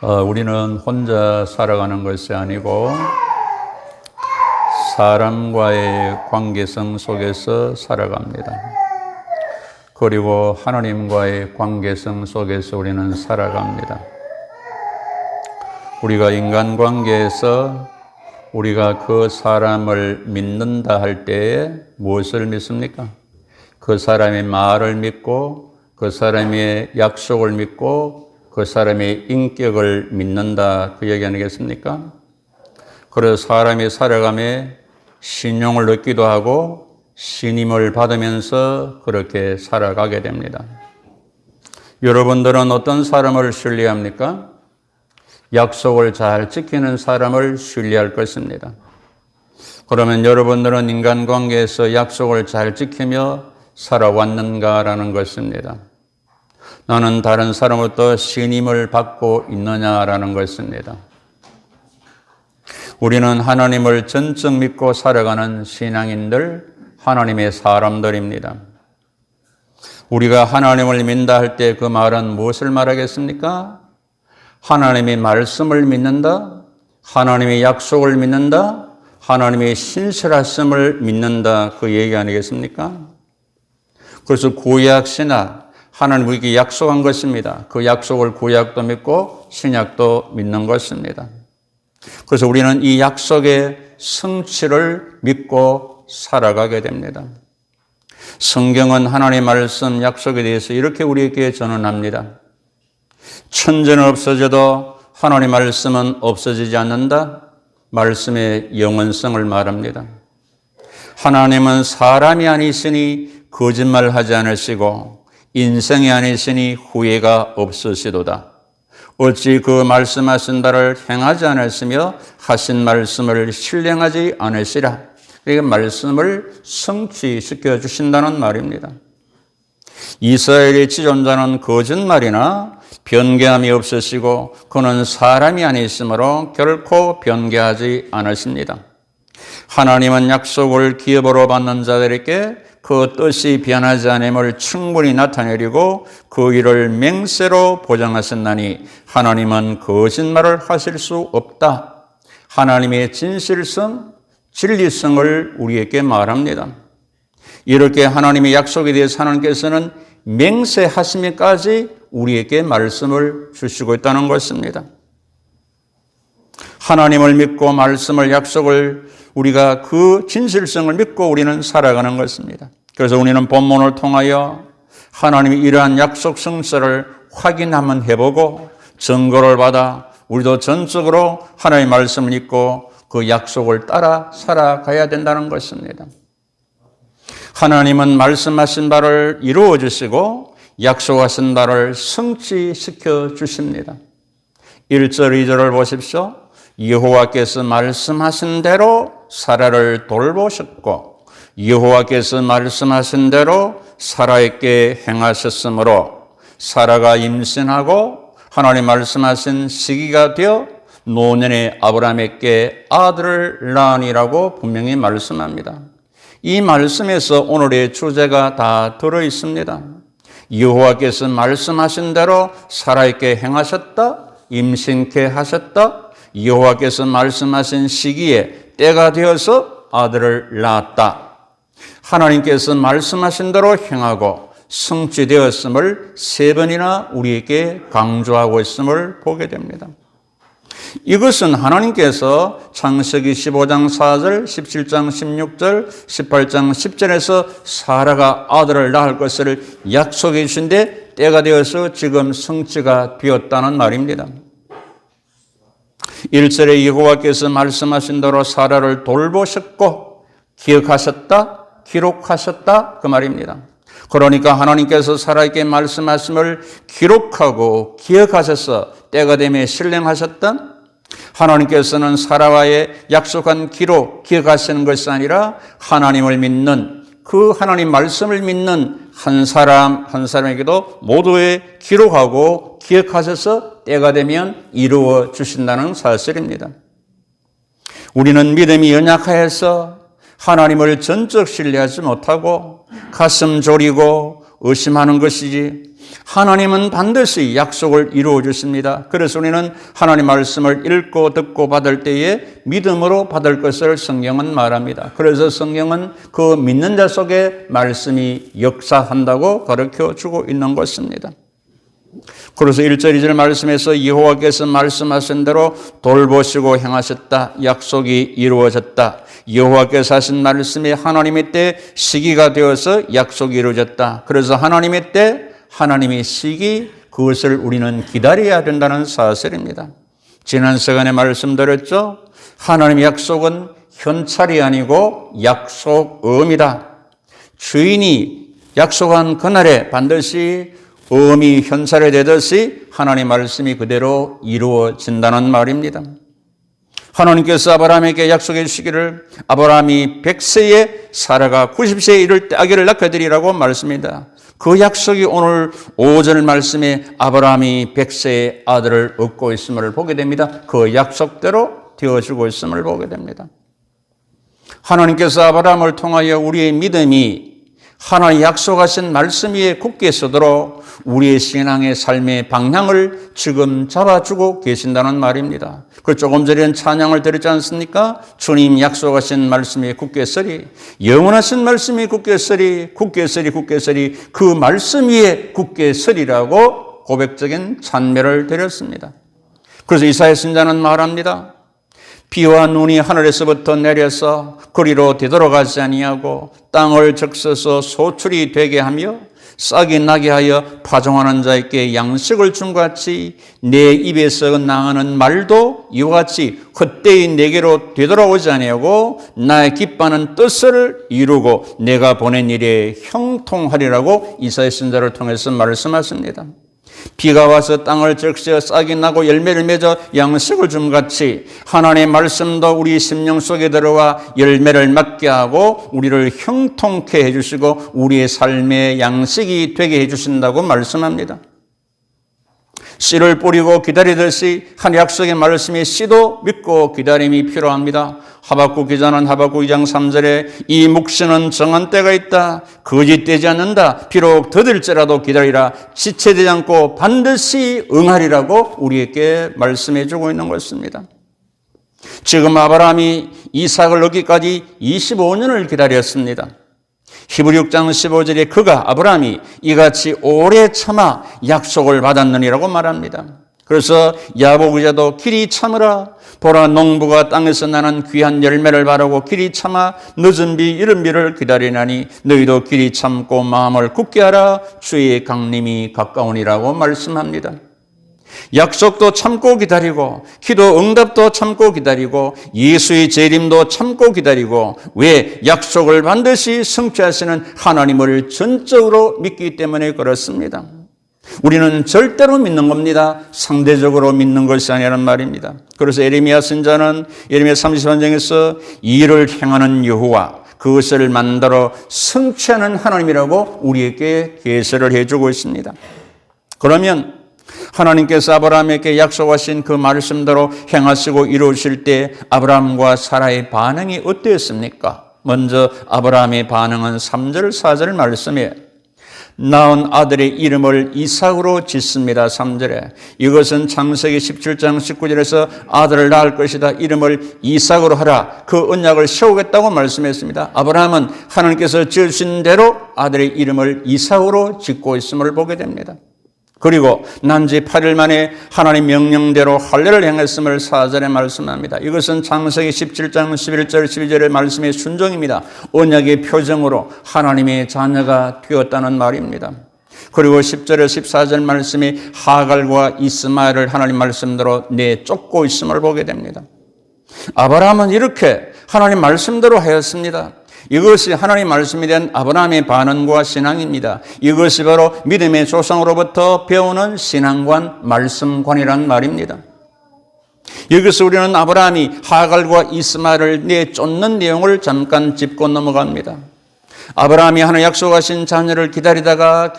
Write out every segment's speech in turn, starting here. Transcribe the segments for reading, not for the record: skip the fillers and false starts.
우리는 혼자 살아가는 것이 아니고 사람과의 관계성 속에서 살아갑니다. 그리고 하나님과의 관계성 속에서 우리는 살아갑니다. 우리가 인간관계에서 우리가 그 사람을 믿는다 할 때에 무엇을 믿습니까? 그 사람의 말을 믿고 그 사람의 약속을 믿고 그 사람의 인격을 믿는다, 그 얘기 아니겠습니까? 그래서 사람이 살아가며 신용을 얻기도 하고 신임을 받으면서 그렇게 살아가게 됩니다. 여러분들은 어떤 사람을 신뢰합니까? 약속을 잘 지키는 사람을 신뢰할 것입니다. 그러면 여러분들은 인간관계에서 약속을 잘 지키며 살아왔는가라는 것입니다. 나는 다른 사람으로부터 신임을 받고 있느냐라는 것입니다. 우리는 하나님을 전적 믿고 살아가는 신앙인들, 하나님의 사람들입니다. 우리가 하나님을 믿는다 할 때 그 말은 무엇을 말하겠습니까? 하나님의 말씀을 믿는다, 하나님의 약속을 믿는다, 하나님의 신실하심을 믿는다, 그 얘기 아니겠습니까? 그래서 구약 신약, 하나님 우리에게 약속한 것입니다. 그 약속을 구약도 믿고 신약도 믿는 것입니다. 그래서 우리는 이 약속의 성취를 믿고 살아가게 됩니다. 성경은 하나님의 말씀 약속에 대해서 이렇게 우리에게 전언합니다. 천지는 없어져도 하나님의 말씀은 없어지지 않는다. 말씀의 영원성을 말합니다. 하나님은 사람이 아니시니 거짓말하지 않으시고 인생이 아니시니 후회가 없으시도다. 어찌 그 말씀하신 바를 행하지 않으시며 하신 말씀을 실행하지 않으시라. 그러니까 말씀을 성취시켜 주신다는 말입니다. 이스라엘의 지존자는 거짓말이나 변개함이 없으시고 그는 사람이 아니시므로 결코 변개하지 않으십니다. 하나님은 약속을 기업으로 받는 자들에게 그 뜻이 변하지 않음을 충분히 나타내리고 그 일을 맹세로 보장하셨나니 하나님은 거짓말을 하실 수 없다. 하나님의 진실성, 진리성을 우리에게 말합니다. 이렇게 하나님의 약속에 대해서 하나님께서는 맹세하시면까지 우리에게 말씀을 주시고 있다는 것입니다. 하나님을 믿고 말씀을 약속을 우리가 그 진실성을 믿고 우리는 살아가는 것입니다. 그래서 우리는 본문을 통하여 하나님이 이러한 약속 성취를 확인 한번 해보고 증거를 받아 우리도 전적으로 하나님의 말씀을 믿고 그 약속을 따라 살아가야 된다는 것입니다. 하나님은 말씀하신 바를 이루어 주시고 약속하신 바를 성취시켜 주십니다. 1절, 2절을 보십시오. 여호와께서 말씀하신 대로 사라를 돌보셨고 여호와께서 말씀하신 대로 사라에게 행하셨으므로 사라가 임신하고 하나님 말씀하신 시기가 되어 노년에 아브라함에게 아들을 낳으니라고 분명히 말씀합니다. 이 말씀에서 오늘의 주제가 다 들어 있습니다. 여호와께서 말씀하신 대로 사라에게 행하셨다, 임신케 하셨다, 여호와께서 말씀하신 시기에 때가 되어서 아들을 낳았다. 하나님께서 말씀하신 대로 행하고 성취되었음을 세 번이나 우리에게 강조하고 있음을 보게 됩니다. 이것은 하나님께서 창세기 15장 4절, 17장 16절, 18장 10절에서 사라가 아들을 낳을 것을 약속해 주신데 때가 되어서 지금 성취가 되었다는 말입니다. 1절에 여호와께서 말씀하신 대로 사라를 돌보셨고 기억하셨다, 기록하셨다 그 말입니다. 그러니까 하나님께서 사라에게 말씀하심을 기록하고 기억하셔서 때가 되면 실행하셨던 하나님께서는 사라와의 약속한 기억하시는 것이 아니라 하나님을 믿는 그 하나님 말씀을 믿는 한 사람 한 사람에게도 모두에 기록하고 기억하셔서 때가 되면 이루어 주신다는 사실입니다. 우리는 믿음이 연약하여서 하나님을 전적 신뢰하지 못하고 가슴 졸이고 의심하는 것이지 하나님은 반드시 약속을 이루어 주십니다. 그래서 우리는 하나님 말씀을 읽고 듣고 받을 때에 믿음으로 받을 것을 성경은 말합니다. 그래서 성경은 그 믿는 자 속에 말씀이 역사한다고 가르쳐 주고 있는 것입니다. 그래서 1절 2절 말씀에서 여호와께서 말씀하신 대로 돌보시고 행하셨다. 약속이 이루어졌다. 여호와께서 하신 말씀이 하나님의 때 시기가 되어서 약속이 이루어졌다. 그래서 하나님의 때 하나님의 시기, 그것을 우리는 기다려야 된다는 사실입니다. 지난 시간에 말씀드렸죠. 하나님의 약속은 현찰이 아니고 약속음이다. 주인이 약속한 그날에 반드시 음이 현찰이 되듯이 하나님의 말씀이 그대로 이루어진다는 말입니다. 하나님께서 아브라함에게 약속해 주시기를 아브라함이 100세에 사라가 90세에 이를 때 아기를 낳게 되리라고 말씀입니다. 그 약속이 오늘 오전 말씀에 아브라함이 100세의 아들을 얻고 있음을 보게 됩니다. 그 약속대로 되어주고 있음을 보게 됩니다. 하나님께서 아브라함을 통하여 우리의 믿음이 하나님 약속하신 말씀 위에 굳게 서도록 우리의 신앙의 삶의 방향을 지금 잡아주고 계신다는 말입니다. 그 조금 전에 찬양을 드렸지 않습니까? 주님 약속하신 말씀이 굳게 서리, 영원하신 말씀이 굳게 서리, 굳게 서리, 굳게 서리, 그 말씀 위에 굳게 서리라고 고백적인 찬美를 드렸습니다. 그래서 이사야 선지자는 말합니다. 비와 눈이 하늘에서부터 내려서 거리로 되돌아가지 아니하고 땅을 적셔서 소출이 되게 하며 싹이 나게 하여 파종하는 자에게 양식을 준 같이 내 입에서 나가는 말도 이와 같이 헛되이 내게로 되돌아오지 아니하고 나의 기뻐하는 뜻을 이루고 내가 보낸 일에 형통하리라고 이사야 선지자를 통해서 말씀하십니다. 비가 와서 땅을 적셔 싹이 나고 열매를 맺어 양식을 줌같이 하나님의 말씀도 우리 심령 속에 들어와 열매를 맺게 하고 우리를 형통케 해주시고 우리의 삶의 양식이 되게 해주신다고 말씀합니다. 씨를 뿌리고 기다리듯이 한 약속의 말씀이 씨도 믿고 기다림이 필요합니다. 하박국 기자는 하박국 2장 3절에 이 묵시는 정한 때가 있다. 거짓되지 않는다. 비록 더딜지라도 기다리라. 지체되지 않고 반드시 응하리라고 우리에게 말씀해 주고 있는 것입니다. 지금 아브라함이 이삭을 얻기까지 25년을 기다렸습니다. 히브리 6장 15절에 그가 아브라함이 이같이 오래 참아 약속을 받았느니라고 말합니다. 그래서 야곱 기자도 길이 참으라. 보라 농부가 땅에서 나는 귀한 열매를 바라고 길이 참아 늦은 비 이른 비를 기다리나니 너희도 길이 참고 마음을 굳게 하라. 주의 강림이 가까우니라고 말씀합니다. 약속도 참고 기다리고 기도 응답도 참고 기다리고 예수의 재림도 참고 기다리고 왜 약속을 반드시 성취하시는 하나님을 전적으로 믿기 때문에 그렇습니다. 우리는 절대로 믿는 겁니다. 상대적으로 믿는 것이 아니라는 말입니다. 그래서 에레미야 선지자는 에레미야 30장에서 일을 행하는 여호와 그것을 만들어 성취하는 하나님이라고 우리에게 계시를 해주고 있습니다. 그러면 하나님께서 아브라함에게 약속하신 그 말씀대로 행하시고 이루실 때 아브라함과 사라의 반응이 어땠습니까? 먼저 아브라함의 반응은 3절 4절 말씀에 낳은 아들의 이름을 이삭으로 짓습니다. 3절에 이것은 창세기 17장 19절에서 아들을 낳을 것이다. 이름을 이삭으로 하라. 그 언약을 세우겠다고 말씀했습니다. 아브라함은 하나님께서 지으신 대로 아들의 이름을 이삭으로 짓고 있음을 보게 됩니다. 그리고 난지 8일 만에 하나님 명령대로 할례를 행했음을 4절에 말씀합니다. 이것은 창세기 17장 11절 12절의 말씀의 순종입니다. 언약의 표정으로 하나님의 자녀가 되었다는 말입니다. 그리고 10절에 14절 말씀이 하갈과 이스마엘을 하나님 말씀대로 내쫓고 있음을 보게 됩니다. 아브라함은 이렇게 하나님 말씀대로 하였습니다. 이것이 하나님 말씀에 대한 아브라함의 반응과 신앙입니다. 이것이 바로 믿음의 조상으로부터 배우는 신앙관, 말씀관이란 말입니다. 여기서 우리는 아브라함이 하갈과 이스마엘을 내쫓는 내용을 잠깐 짚고 넘어갑니다. 아브라함이 하나님 약속하신 자녀를 기다리다가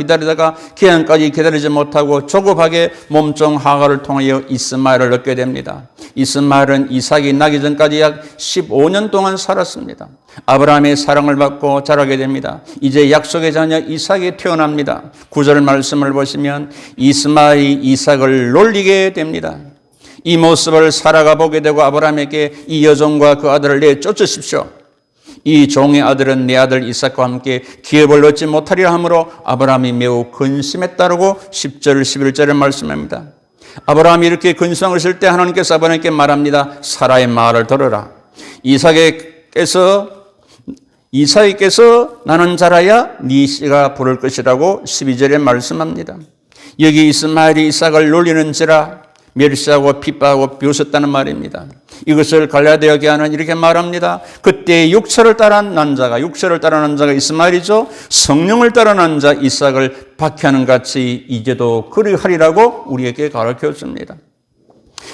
기한까지 기다리지 못하고 조급하게 몸종 하갈을 통하여 이스마엘을 얻게 됩니다. 이스마엘은 이삭이 나기 전까지 약 15년 동안 살았습니다. 아브라함의 사랑을 받고 자라게 됩니다. 이제 약속의 자녀 이삭이 태어납니다. 9절 말씀을 보시면 이스마엘이 이삭을 놀리게 됩니다. 이 모습을 사라가 보게 되고 아브라함에게 이 여종과 그 아들을 내쫓으십시오. 이 종의 아들은 내 아들 이삭과 함께 기업을 얻지 못하리라 하므로 아브라함이 매우 근심했다라고 10절 11절에 말씀합니다. 아브라함이 이렇게 근심하실 때 하나님께서 아브라함에게 말합니다. 사라의 말을 들어라. 이삭에게서 나는 자라야 네 씨가 부를 것이라고 12절에 말씀합니다. 여기 이스마엘이 이삭을 놀리는지라 멸시하고 핍박하고 비웃었다는 말입니다. 이것을 갈라디아 교회는 이렇게 말합니다. 그때 육체를 따라 난 자가 이스마엘이죠. 성령을 따라 난 자 이삭을 박해하는 같이 이제도 그리하리라고 우리에게 가르쳐줍니다.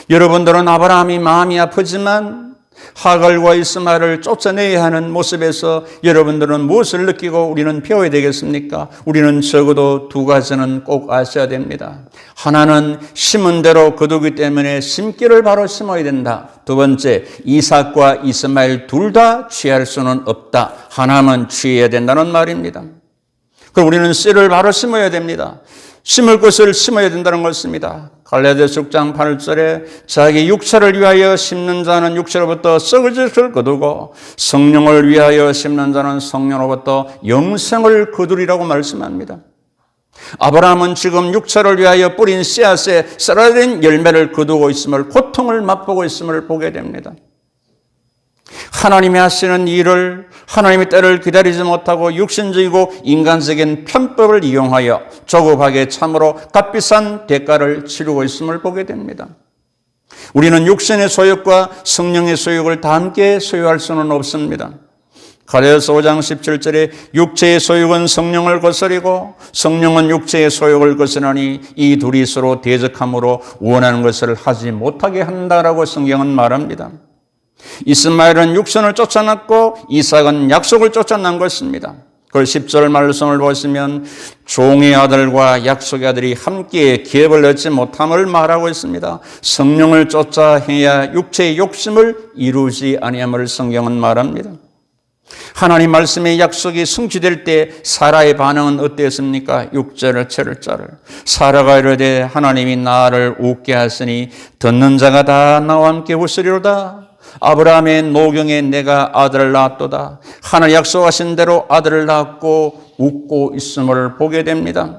여러분들은 아브라함이 마음이 아프지만 하갈과 이스마엘을 쫓아내야 하는 모습에서 여러분들은 무엇을 느끼고 우리는 배워야 되겠습니까? 우리는 적어도 두 가지는 꼭 아셔야 됩니다. 하나는 심은 대로 거두기 때문에 심기를 바로 심어야 된다. 두 번째, 이삭과 이스마엘 둘 다 취할 수는 없다. 하나만 취해야 된다는 말입니다. 그럼 우리는 씨를 바로 심어야 됩니다. 심을 것을 심어야 된다는 것입니다. 갈라디아서 6장 8절에 자기 육체를 위하여 심는 자는 육체로부터 썩을 것을 거두고 성령을 위하여 심는 자는 성령으로부터 영생을 거두리라고 말씀합니다. 아브라함은 지금 육체를 위하여 뿌린 씨앗에 썰어진 열매를 거두고 있음을, 고통을 맛보고 있음을 보게 됩니다. 하나님이 하시는 일을 하나님의 때를 기다리지 못하고 육신적이고 인간적인 편법을 이용하여 조급하게 참으로 값비싼 대가를 치르고 있음을 보게 됩니다. 우리는 육신의 소욕과 성령의 소욕을 다 함께 소유할 수는 없습니다. 갈라디아서 5장 17절에 육체의 소욕은 성령을 거스리고 성령은 육체의 소욕을 거스르니 이 둘이 서로 대적함으로 원하는 것을 하지 못하게 한다라고 성경은 말합니다. 이스마엘은 육선을 쫓아났고 이삭은 약속을 쫓아난 것입니다. 그 10절 말씀을 보시면 종의 아들과 약속의 아들이 함께 기업을 얻지 못함을 말하고 있습니다. 성령을 쫓아 행해야 육체의 욕심을 이루지 아니함을 성경은 말합니다. 하나님 말씀의 약속이 성취될 때 사라의 반응은 어땠습니까? 6절을 7절을 사라가 이르되 하나님이 나를 웃게 하시니 듣는 자가 다 나와 함께 웃으리로다. 아브라함의 노경에 내가 아들을 낳았도다. 하늘 약속하신 대로 아들을 낳았고 웃고 있음을 보게 됩니다.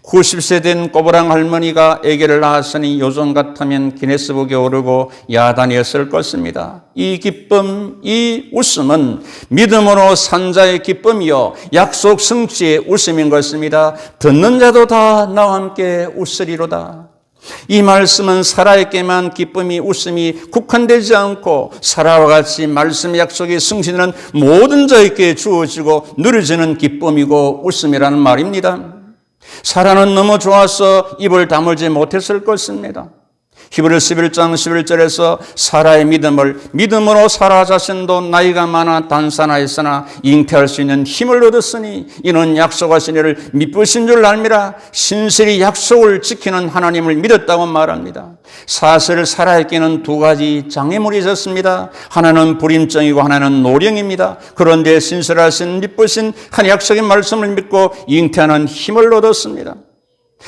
90세 된 꼬부랑 할머니가 아기를 낳았으니 요즘 같으면 기네스북에 오르고 야단이었을 것입니다. 이 기쁨, 이 웃음은 믿음으로 산 자의 기쁨이요 약속 성취의 웃음인 것입니다. 듣는 자도 다 나와 함께 웃으리로다. 이 말씀은 사라에게만 기쁨이 웃음이 국한되지 않고 사라와 같이 말씀 약속이 승신하는 모든 자에게 주어지고 누려지는 기쁨이고 웃음이라는 말입니다. 사라는 너무 좋아서 입을 다물지 못했을 것입니다. 히브리서 11장 11절에서 사라의 믿음으로 사라 자신도 나이가 많아 단산하였으나 잉태할 수 있는 힘을 얻었으니 이는 약속하신 이를 미쁘신 줄 알미라. 신실히 약속을 지키는 하나님을 믿었다고 말합니다. 사실 사라에게는 두 가지 장애물이 있었습니다. 하나는 불임증이고 하나는 노령입니다. 그런데 신실하신 미쁘신 한 약속의 말씀을 믿고 잉태하는 힘을 얻었습니다.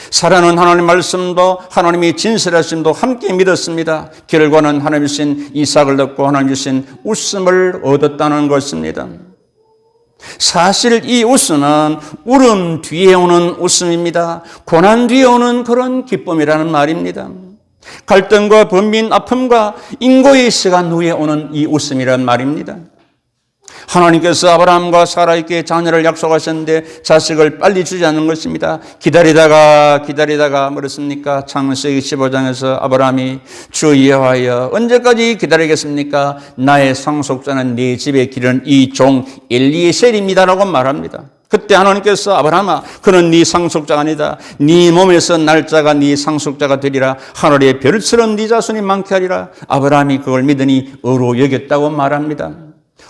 사라는 하나님 말씀도 하나님이 진실하심도 함께 믿었습니다. 결과는 하나님 주신 이삭을 얻고 하나님 주신 웃음을 얻었다는 것입니다. 사실 이 웃음은 울음 뒤에 오는 웃음입니다. 고난 뒤에 오는 그런 기쁨이라는 말입니다. 갈등과 번민, 아픔과 인고의 시간 후에 오는 이 웃음이란 말입니다. 하나님께서 아브라함과 사라에게 자녀를 약속하셨는데 자식을 빨리 주지 않는 것입니다. 기다리다가 뭐랬습니까? 창세기 15장에서 아브라함이 주 여호와여 언제까지 기다리겠습니까? 나의 상속자는 네 집에 기른 이 종 엘리에셀입니다라고 말합니다. 그때 하나님께서 아브라함아 그는 네 상속자가 아니다. 네 몸에서 날짜가 네 상속자가 되리라. 하늘의 별처럼 네 자손이 많게 하리라. 아브라함이 그걸 믿으니 의로 여겼다고 말합니다.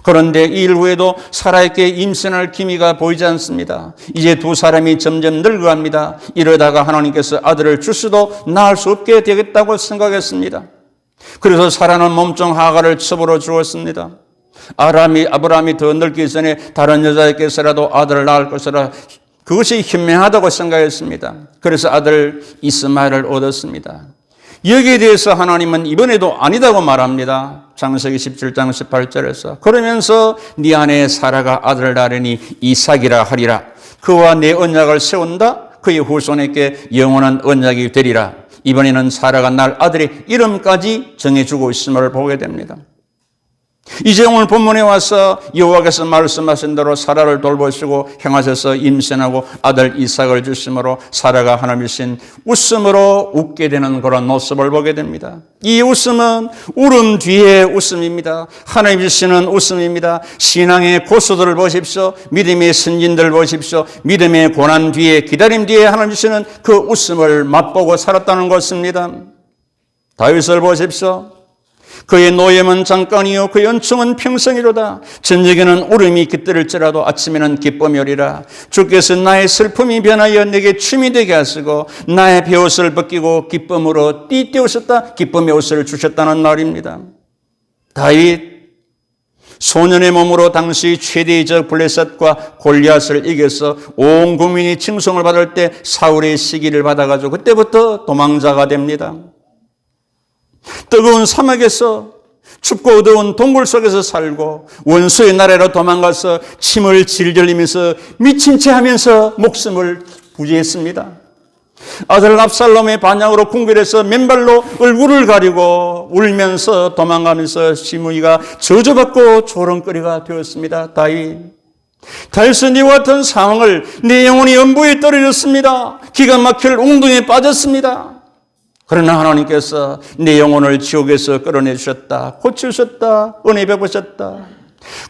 그런데 이 일 후에도 사라에게 임신할 기미가 보이지 않습니다. 이제 두 사람이 점점 늙어갑니다. 이러다가 하나님께서 아들을 줄 수도 낳을 수 없게 되겠다고 생각했습니다. 그래서 사라는 몸종 하가를 첩으로 주었습니다. 아브라함이 더 늙기 전에 다른 여자에게서라도 아들을 낳을 것이라 그것이 현명하다고 생각했습니다. 그래서 아들 이스마엘을 얻었습니다. 여기에 대해서 하나님은 이번에도 아니다고 말합니다. 창세기 17장 18절에서 그러면서 네 아내 사라가 아들을 낳으니 이삭이라 하리라. 그와 내 언약을 세운다. 그의 후손에게 영원한 언약이 되리라. 이번에는 사라가 낳을 아들의 이름까지 정해주고 있음을 보게 됩니다. 이제 오늘 본문에 와서 여호와께서 말씀하신 대로 사라를 돌보시고 행하셔서 임신하고 아들 이삭을 주심으로 사라가 하나님이 주신 웃음으로 웃게 되는 그런 모습을 보게 됩니다. 이 웃음은 울음 뒤에 웃음입니다. 하나님이 주시는 웃음입니다. 신앙의 고수들을 보십시오. 믿음의 선진들 보십시오. 믿음의 고난 뒤에 기다림 뒤에 하나님 주시는 그 웃음을 맛보고 살았다는 것입니다. 다윗을 보십시오. 그의 노염은 잠깐이요 그의 연총은 평생이로다. 저녁에는 울음이 깃들을지라도 아침에는 기쁨이 오리라. 주께서 나의 슬픔이 변하여 내게 춤이 되게 하시고 나의 베옷을 벗기고 기쁨으로 띠띠우셨다. 기쁨의 옷을 주셨다는 말입니다. 다윗 소년의 몸으로 당시 최대의 적 블레셋과 골리앗을 이겨서 온 국민이 칭송을 받을 때 사울의 시기를 받아가지고 그때부터 도망자가 됩니다. 뜨거운 사막에서 춥고 어두운 동굴 속에서 살고 원수의 나라로 도망가서 침을 질질 흘리면서 미친 채 하면서 목숨을 부지했습니다. 아들 압살롬의 반역으로 궁궐에서 맨발로 얼굴을 가리고 울면서 도망가면서 시므이가 저주받고 조롱거리가 되었습니다. 다윗은 이와 같은 상황을 내 영혼이 연부에 떨어졌습니다. 기가 막힐 웅둥이에 빠졌습니다. 그러나 하나님께서 내 영혼을 지옥에서 끌어내주셨다. 고치셨다. 은혜 베푸셨다.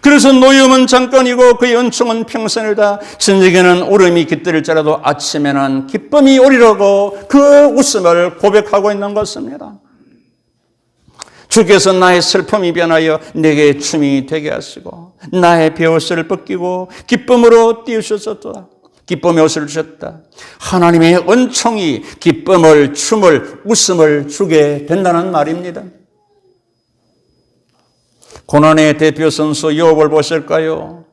그래서 노염은 잠깐이고 그의 은총은 평생이다. 저녁에는 울음이 깃들일지라도 아침에는 기쁨이 오리라고 그 웃음을 고백하고 있는 것입니다. 주께서 나의 슬픔이 변하여 내게 춤이 되게 하시고 나의 베옷을 벗기고 기쁨으로 띄우셨다. 기쁨의 옷을 주셨다. 하나님의 은총이 기쁨을, 춤을, 웃음을 주게 된다는 말입니다. 고난의 대표 선수 욥을 보실까요?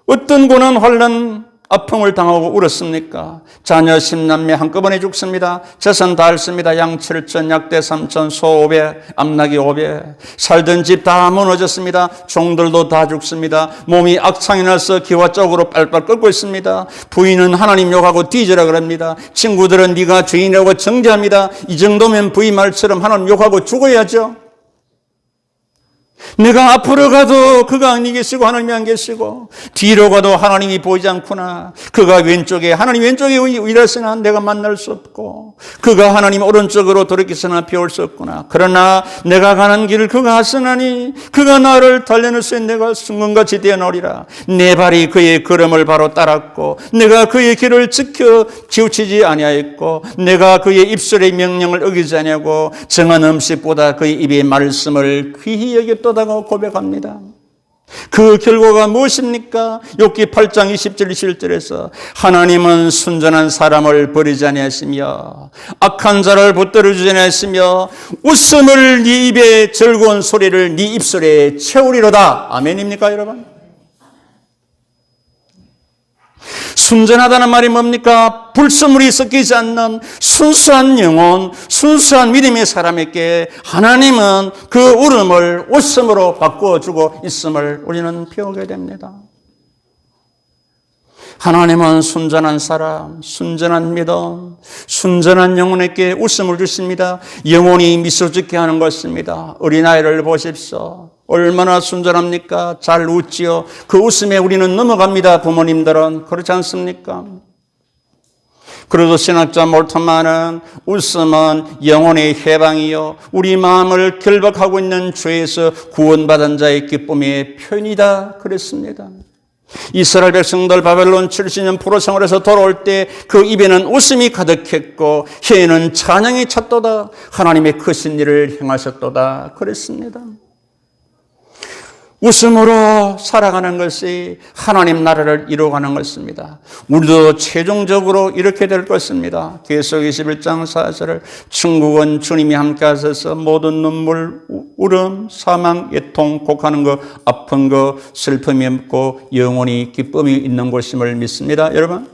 어떤 고난, 환난, 아픔을 당하고 울었습니까? 자녀 10남매 한꺼번에 죽습니다. 재산 다 잃습니다. 양 7천, 약대 3천, 소 500, 암나귀 500. 살던 집 다 무너졌습니다. 종들도 다 죽습니다. 몸이 악창이 나서 기와 쪽으로 빨빨 끓고 있습니다. 부인은 하나님 욕하고 뒤져라 그럽니다. 친구들은 네가 죄인이라고 정죄합니다. 이 정도면 부인 말처럼 하나님 욕하고 죽어야죠. 내가 앞으로 가도 그가 안 계시고 하나님이 안 계시고 뒤로 가도 하나님이 보이지 않구나. 그가 왼쪽에 하나님 왼쪽에 일하시나 내가 만날 수 없고 그가 하나님 오른쪽으로 돌이키시나 배울 수 없구나. 그러나 내가 가는 길을 그가 하시나니 그가 나를 달려낼 수 있는 내가 순금같이 되어놓으리라. 내 발이 그의 걸음을 바로 따랐고 내가 그의 길을 지켜 치우치지 아니하였고 내가 그의 입술의 명령을 어기지 아니하고 정한 음식보다 그의 입의 말씀을 귀히 여겼도다 고 고백합니다. 그 결과가 무엇입니까? 욥기 8장 20절 21절에서 하나님은 순전한 사람을 버리지 아니하시며 악한 자를 붙들어 주지 아니하시며 웃음을 네 입에 즐거운 소리를 네 입술에 채우리로다. 아멘입니까 여러분? 순전하다는 말이 뭡니까? 불순물이 섞이지 않는 순수한 영혼, 순수한 믿음의 사람에게 하나님은 그 울음을 웃음으로 바꾸어주고 있음을 우리는 배우게 됩니다. 하나님은 순전한 사람, 순전한 믿음, 순전한 영혼에게 웃음을 주십니다. 영혼이 미소 짓게 하는 것입니다. 어린아이를 보십시오. 얼마나 순전합니까? 잘 웃지요. 그 웃음에 우리는 넘어갑니다. 부모님들은. 그렇지 않습니까? 그래도 신학자 몰트만은 웃음은 영혼의 해방이요 우리 마음을 결박하고 있는 죄에서 구원받은 자의 기쁨의 표현이다 그랬습니다. 이스라엘 백성들 바벨론 70년 포로 생활에서 돌아올 때 그 입에는 웃음이 가득했고 혀에는 찬양이 찼도다. 하나님의 크신 일을 행하셨도다 그랬습니다. 웃음으로 살아가는 것이 하나님 나라를 이루어가는 것입니다. 우리도 최종적으로 이렇게 될 것입니다. 계속 21장 4절을 천국은 주님이 함께 하셔서 모든 눈물, 울음, 사망, 애통, 곡하는 것, 아픈 것, 슬픔이 없고 영원히 기쁨이 있는 곳임을 믿습니다. 여러분,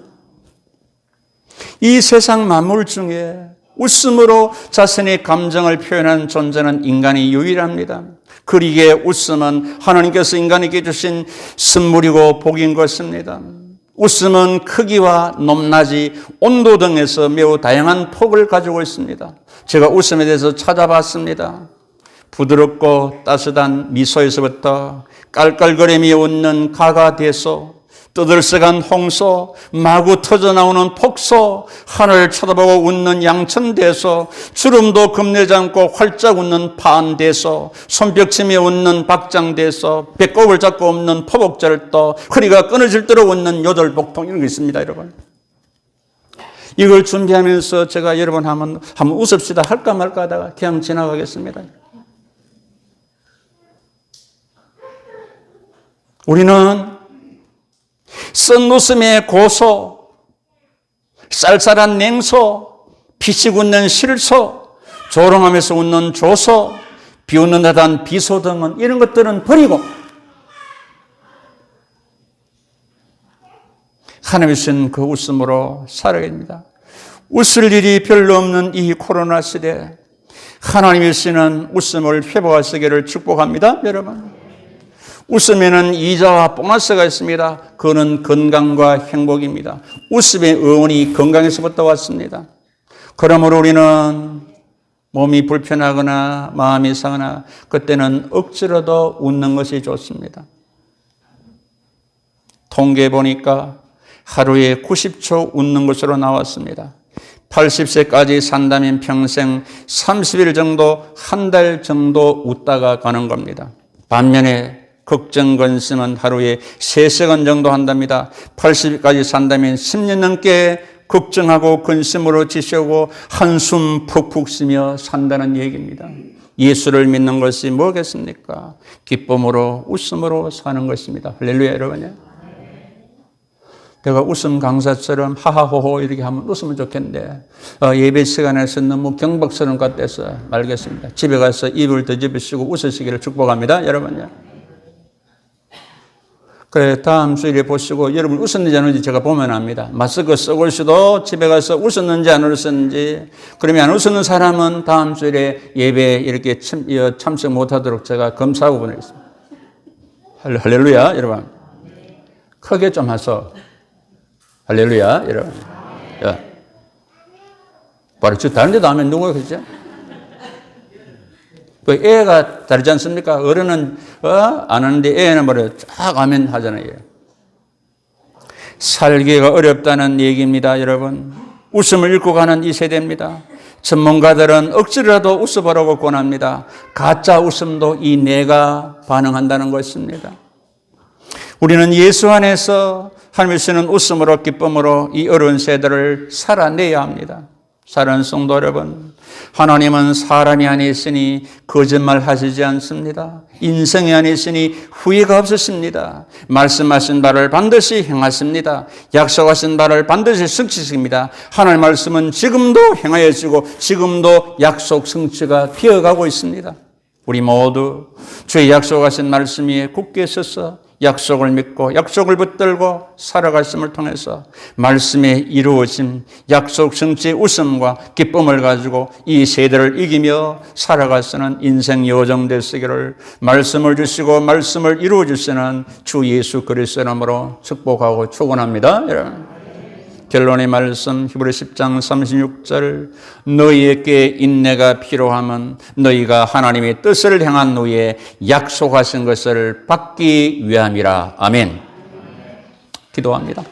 이 세상 만물 중에 웃음으로 자신의 감정을 표현하는 존재는 인간이 유일합니다. 그리기에 웃음은 하나님께서 인간에게 주신 선물이고 복인 것입니다. 웃음은 크기와 높낮이, 온도 등에서 매우 다양한 폭을 가지고 있습니다. 제가 웃음에 대해서 찾아봤습니다. 부드럽고 따뜻한 미소에서부터 깔깔거리며 웃는 가가대소, 떠들썩한 홍소, 마구 터져나오는 폭소, 하늘을 쳐다보고 웃는 양천대소, 주름도 겁내지 않고 활짝 웃는 파안대소, 손뼉치며 웃는 박장대소, 배꼽을 잡고 웃는 포복절도, 허리가 끊어질 대로 웃는 요절복통, 이런 게 있습니다, 여러분. 이걸 준비하면서 제가 여러분 한번 웃읍시다 할까 말까 하다가 그냥 지나가겠습니다. 우리는 쓴 웃음의 고소, 쌀쌀한 냉소, 피식 웃는 실소, 조롱하면서 웃는 조소, 비웃는 듯한 비소 등은 이런 것들은 버리고 하나님이 주신 그 웃음으로 살아야 됩니다. 웃을 일이 별로 없는 이 코로나 시대, 하나님이 주시는 웃음을 회복하시기를 축복합니다, 여러분. 웃음에는 이자와 보너스가 있습니다. 그거는 건강과 행복입니다. 웃음의 의원이 건강에서부터 왔습니다. 그러므로 우리는 몸이 불편하거나 마음이 상하나 그때는 억지로도 웃는 것이 좋습니다. 통계 보니까 하루에 90초 웃는 것으로 나왔습니다. 80세까지 산다면 평생 30일 정도, 한 달 정도 웃다가 가는 겁니다. 반면에 걱정, 근심은 하루에 3시간 정도 한답니다. 80까지 산다면 10년 넘게 걱정하고 근심으로 지새우고 한숨 푹푹 쉬며 산다는 얘기입니다. 예수를 믿는 것이 뭐겠습니까? 기쁨으로 웃음으로 사는 것입니다. 할렐루야, 여러분요. 내가 웃음 강사처럼 하하호호 이렇게 하면 웃으면 좋겠는데 예배 시간에서 너무 경박스러운 것 같아서 말겠습니다. 집에 가서 입을 뒤집으시고 웃으시기를 축복합니다, 여러분요. 그래, 다음 주일에 보시고 여러분 웃었는지 안 웃었는지 제가 보면 압니다. 마스크 쓰고 있어도 집에 가서 웃었는지 안 웃었는지, 그러면 안 웃는 사람은 다음 주일에 예배에 이렇게 참석 못하도록 제가 검사하고 보내겠습니다. 할렐루야, 여러분. 크게 좀 하소. 할렐루야, 여러분. 야, 바로 저 다른 데도 하면 누구가 그러죠? 그 애가 다르지 않습니까? 어른은 안 하는데 애는 뭐래 쫙 하면 하잖아요. 살기가 어렵다는 얘기입니다, 여러분. 웃음을 잃고 가는 이 세대입니다. 전문가들은 억지로라도 웃어보라고 권합니다. 가짜 웃음도 이 뇌가 반응한다는 것입니다. 우리는 예수 안에서 하나님이 주시는 웃음으로 기쁨으로 이 어려운 세대를 살아내야 합니다. 사랑하는 성도 여러분, 하나님은 사람이 안에 있으니 거짓말 하시지 않습니다. 인생이 안에 있으니 후회가 없으십니다. 말씀하신 바를 반드시 행하십니다. 약속하신 바를 반드시 성취하십니다. 하나님의 말씀은 지금도 행하여지고 지금도 약속 성취가 되어가고 있습니다. 우리 모두 주의 약속하신 말씀 위에 굳게 서서 약속을 믿고 약속을 붙들고 살아갔음을 통해서 말씀의 이루어짐, 약속 성취의 웃음과 기쁨을 가지고 이 세대를 이기며 살아가시는 인생 여정 되시기를 말씀을 주시고 말씀을 이루어 주시는 주 예수 그리스도의 이름으로 축복하고 축원합니다. 여러분. 결론의 말씀 히브리 10장 36절 너희에게 인내가 필요하면 너희가 하나님의 뜻을 행한 후에 약속하신 것을 받기 위함이라. 아멘. 기도합니다.